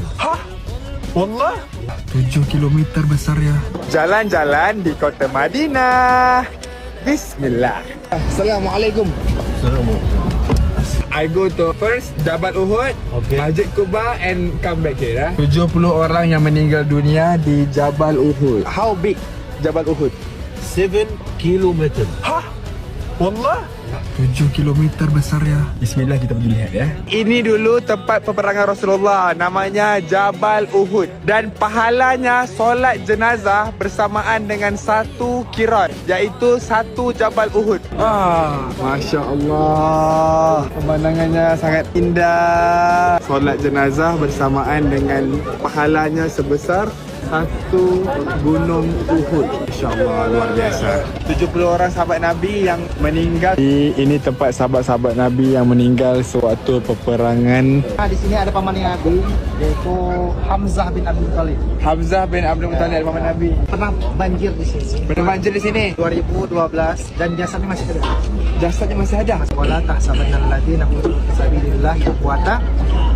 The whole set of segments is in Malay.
Hah? Wallah? 7 kilometer besar ya. Jalan-jalan di kota Madinah. Bismillah. Assalamualaikum. I go to first Jabal Uhud, Okay. Masjid Quba and come back here. 70 orang yang meninggal dunia di Jabal Uhud. How big Jabal Uhud? 7 kilometer. Hah? Wallah? 7 kilometer besar ya. Bismillah, kita pergi lihat ya. Ini dulu tempat peperangan Rasulullah, namanya Jabal Uhud. Dan pahalanya solat jenazah bersamaan dengan satu qirat, iaitu satu Jabal Uhud. Masya Allah, pemandangannya sangat indah. Solat jenazah bersamaan dengan pahalanya sebesar satu gunung Uhud. InsyaAllah, luar biasa. 70 orang sahabat Nabi yang meninggal. Ini tempat sahabat-sahabat Nabi yang meninggal sewaktu peperangan. Di sini ada paman Nabi, yaitu Hamzah bin Abdul Thalib. Hamzah bin Abdul Muttalib, paman Nabi. Pernah banjir di sini. Pernah banjir di sini. 2012 dan jasadnya masih ada. Jasadnya masih ada. Wala tahsabanna alladziina qutilu fi sabilillahi amwata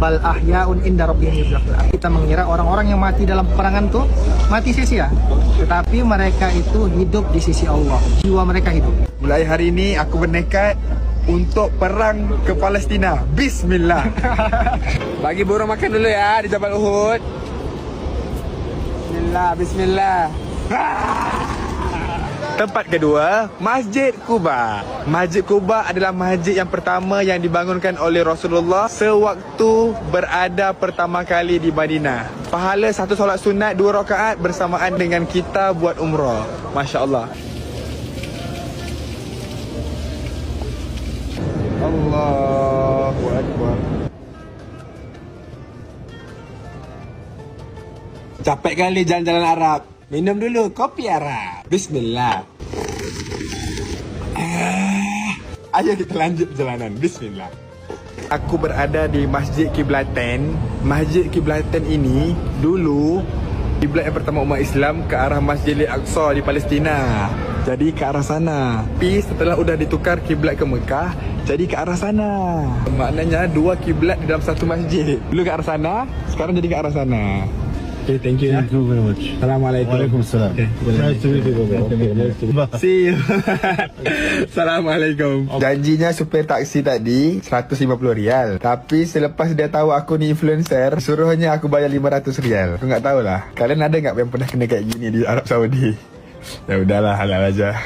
bal ahyaun inda rabbihim yurzaqun. Kita mengira orang-orang yang mati dalam peperangan tuh mati sia-sia, tetapi mereka itu hidup di sisi Allah. Jiwa mereka hidup. Mulai hari ini aku bernekat untuk perang ke Palestina. Bismillah. Bagi burung makan dulu ya di Jabal Uhud. Bismillah, bismillah. Tempat kedua, Masjid Quba. Masjid Quba adalah masjid yang pertama yang dibangunkan oleh Rasulullah sewaktu berada pertama kali di Madinah. Pahala satu solat sunat 2 rakaat bersamaan dengan kita buat umrah. Masya Allah. Allahu Akbar. Capek kali jalan-jalan Arab. Minum dulu kopi Arab. Bismillah. Ayo kita lanjut perjalanan. Bismillah. Aku berada di Masjid Kiblatain. Masjid Kiblatain ini dulu kiblat yang pertama umat Islam ke arah Masjidil Aqsa di Palestina. Jadi ke arah sana. Tapi setelah udah ditukar kiblat ke Mekah, jadi ke arah sana. Maknanya 2 kiblat di dalam satu masjid. Dulu ke arah sana, sekarang jadi ke arah sana. Okay, thank you ya. Thank you very much. Assalamualaikum. Waalaikumsalam. Nice to meet you, brother. See you. Assalamualaikum. Janjinya supir taksi tadi 150 rial. Tapi selepas dia tahu aku ni influencer, suruhnya aku bayar 500 rial. Aku tak tahulah. Kalian ada tak yang pernah kena kayak gini di Arab Saudi? Ya udahlah, halal aja.